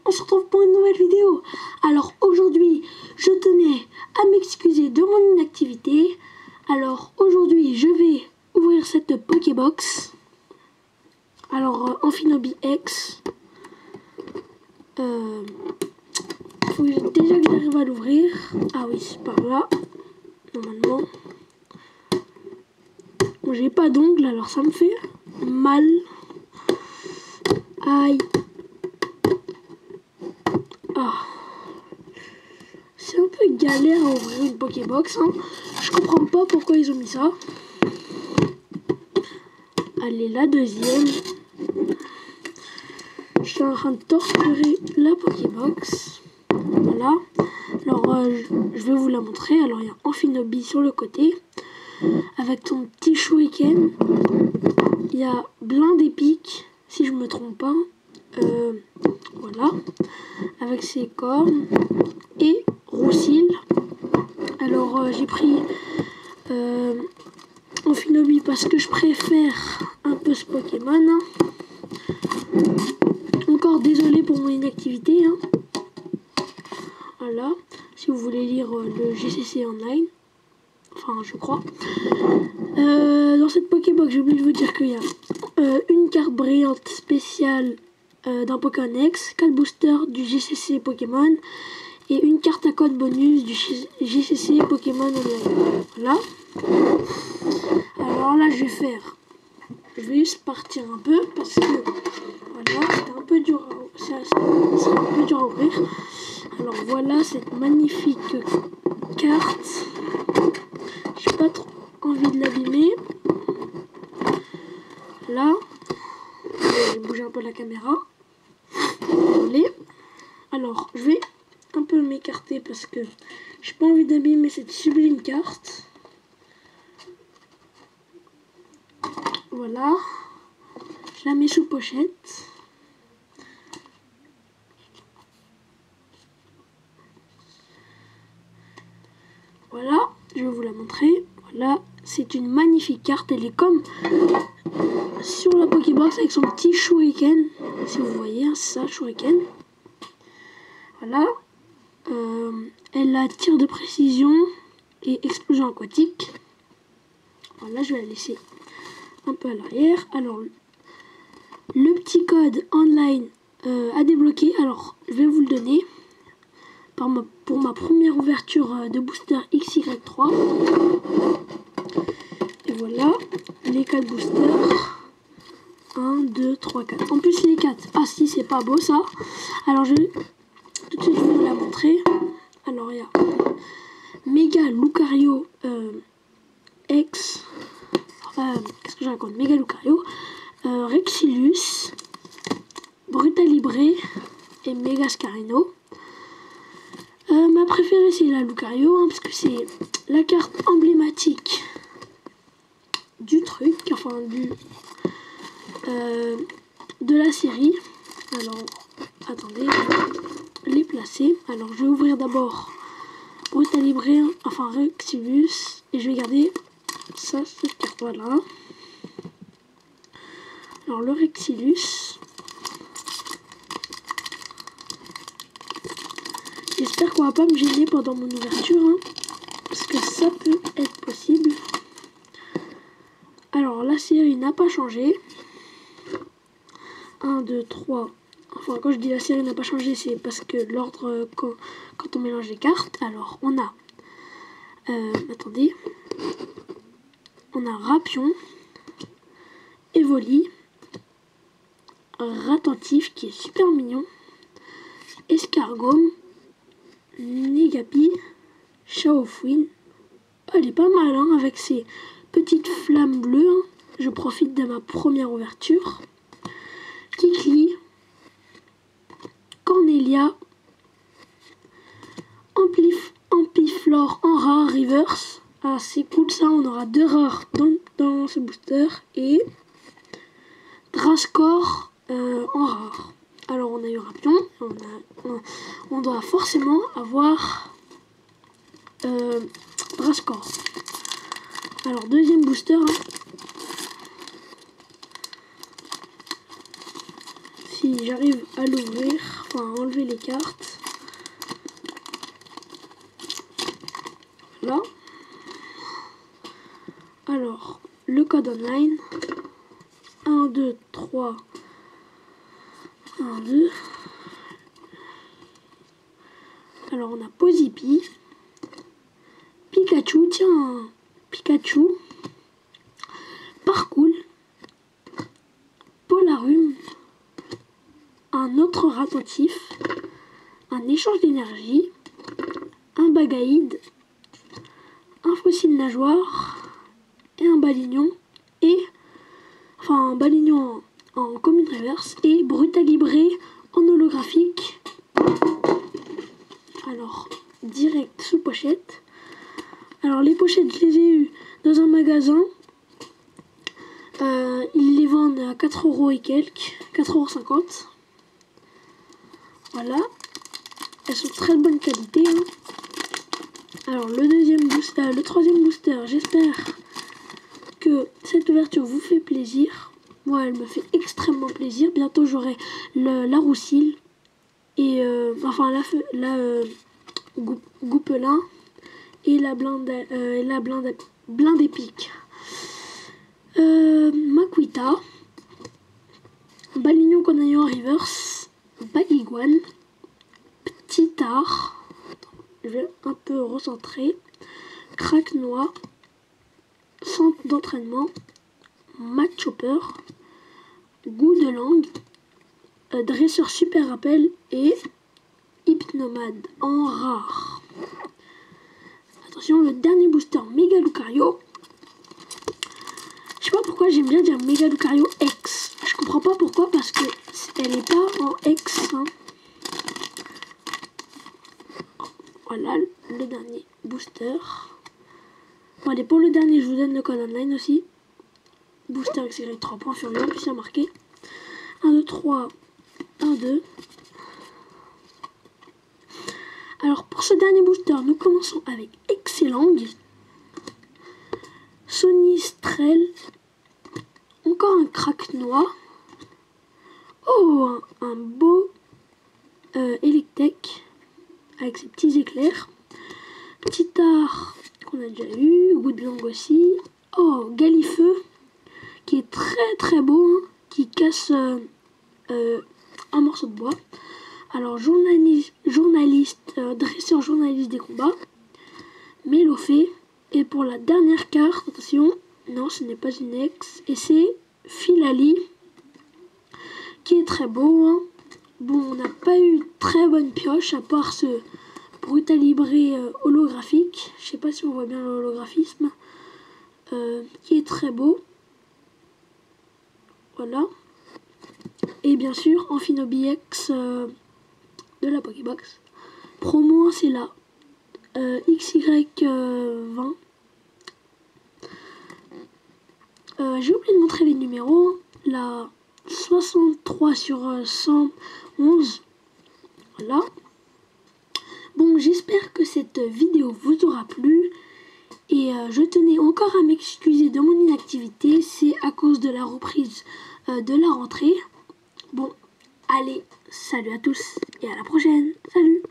on se retrouve pour une nouvelle vidéo. Alors aujourd'hui, je tenais à m'excuser de mon inactivité. Alors aujourd'hui, je vais ouvrir cette Pokébox. Alors Amphinobi X. Faut déjà que j'arrive à l'ouvrir. Ah oui, c'est par là. Normalement. Bon, j'ai pas d'ongles, alors ça me fait mal. Aïe. Ah. C'est un peu galère à ouvrir une Pokébox. Hein. Je comprends pas pourquoi ils ont mis ça. Allez, la deuxième. Je suis en train de torturer la Pokébox. Voilà. Alors, je vais vous la montrer. Alors, il y a Amphinobi sur le côté. Avec son petit Shuriken. Il y a Blindépic, si je me trompe pas. Voilà. Avec ses cornes. Et Roussil. Alors, j'ai pris Amphinobi parce que je préfère un peu ce Pokémon. Hein. Encore désolé pour mon inactivité. Hein. Voilà. Si vous voulez lire le GCC online. Enfin, je crois. Dans cette Pokébox, j'ai oublié de vous dire qu'il y a une carte brillante spéciale d'un Pokémon X, 4 boosters du GCC Pokémon et une carte à code bonus du GCC Pokémon Online. Voilà. Alors là, je vais juste partir un peu parce que voilà, c'est un peu dur à ouvrir. Alors voilà cette magnifique carte. J'ai pas trop envie de l'abîmer. Là, je vais bouger un peu la caméra. Allez. Alors, je vais un peu m'écarter parce que j'ai pas envie d'abîmer cette sublime carte. Voilà. Je la mets sous pochette. Voilà, je vais vous la montrer. Voilà, c'est une magnifique carte. Elle est comme sur la Pokébox avec son petit Shuriken. Si vous voyez, hein, c'est ça, Shuriken. Voilà. Elle a tir de précision et explosion aquatique. Voilà, je vais la laisser un peu à l'arrière. Alors, le petit code online à débloquer. Alors, je vais vous le donner. Pour ma première ouverture de booster XY3. Et voilà, les 4 boosters. 1, 2, 3, 4. En plus, les 4. Ah si, c'est pas beau ça. Alors, je vais tout de suite vous la montrer. Alors, il y a Mega Lucario X. Qu'est-ce que je raconte? Mega Lucario. Rexilus. Brutalibre et Mega Scarino. Ma préférée c'est la Lucario hein, parce que c'est la carte emblématique du truc, enfin de la série. Alors attendez, je vais les placer. Alors je vais ouvrir d'abord Brutalibre, enfin Rexilus, et je vais garder ça, cette carte, voilà. Alors le Rexilus. J'espère qu'on va pas me gêner pendant mon ouverture, hein, parce que ça peut être possible. Alors la série n'a pas changé. 1, 2, 3. Enfin quand je dis la série n'a pas changé, c'est parce que l'ordre quand on mélange les cartes. Alors on a attendez. On a Rapion, Evoli, Ratentif qui est super mignon, Escargome, Negapi, Chaofouine. Oh, elle est pas mal hein, avec ses petites flammes bleues. Hein. Je profite de ma première ouverture. Kikli, Cornelia, Ampiflore en rare reverse. Ah, c'est cool ça, on aura 2 rares dans ce booster. Et Drascore en rare. Alors on a eu Rapion, on doit forcément avoir Drascore. Alors deuxième booster, hein. si j'arrive à l'ouvrir, enfin à enlever les cartes. Voilà. Alors, le code online. 1, 2, 3. 1, 2. Alors, on a Pozipi. Pikachu, tiens, Pikachu. Parcours. Polarum. Un autre attentif. Un échange d'énergie. Un Bagaïde. Un fossile nageoire. Et un Balignon. Un Balignon en commune reverse. Et Brutalibré en holographique. Alors, direct sous pochette. Alors, les pochettes, je les ai eues dans un magasin. Ils les vendent à 4 € et quelques, 4,50 €. Voilà. Elles sont de très bonne qualité. Hein. Alors, le troisième booster, j'espère que cette ouverture vous fait plaisir. Moi, elle me fait extrêmement plaisir. Bientôt, j'aurai la Roussille. Et Goupelin et la blinde épique. Makuita, Balignon Conaillon en reverse, Baiguane, Petit-Art, je vais un peu recentrer, Craque-Noix, Centre d'entraînement, Match-Chopper, Goût de langue, Dresseur super rappel et Hypnomade en rare. Attention, le dernier booster Méga Lucario. Je sais pas pourquoi j'aime bien dire Méga Lucario X. Je comprends pas pourquoi, parce que elle est pas en X. Hein. Voilà le dernier booster. Bon, allez, pour le dernier, je vous donne le code online aussi. Booster accéléré 3 points furieux, puis ça a marqué 1, 2, 3, 1, 2. Alors pour ce dernier booster, nous commençons avec Excellang, Sonistrel, encore un Craque-Noix, oh un beau Electek avec ses petits éclairs, Petit-Art qu'on a déjà eu, Goût de langue aussi, oh Galifeu qui est très très beau, hein, qui casse un morceau de bois. Alors, journaliste, dresseur journaliste des combats, Mélofée. Et pour la dernière carte, attention, non, ce n'est pas une ex, et c'est Filali, qui est très beau. Hein. Bon, on n'a pas eu très bonne pioche, à part ce Brutalibré holographique. Je sais pas si on voit bien l'holographisme, qui est très beau. Voilà. Et bien sûr, Amphinobi X de la Pokébox. Promo, c'est là. XY20. J'ai oublié de montrer les numéros. La 63 sur 111. Voilà. Bon, j'espère que cette vidéo vous aura plu. Et je tenais encore à m'excuser de mon inactivité. C'est à cause de la reprise de la rentrée. Bon, allez, salut à tous et à la prochaine. Salut!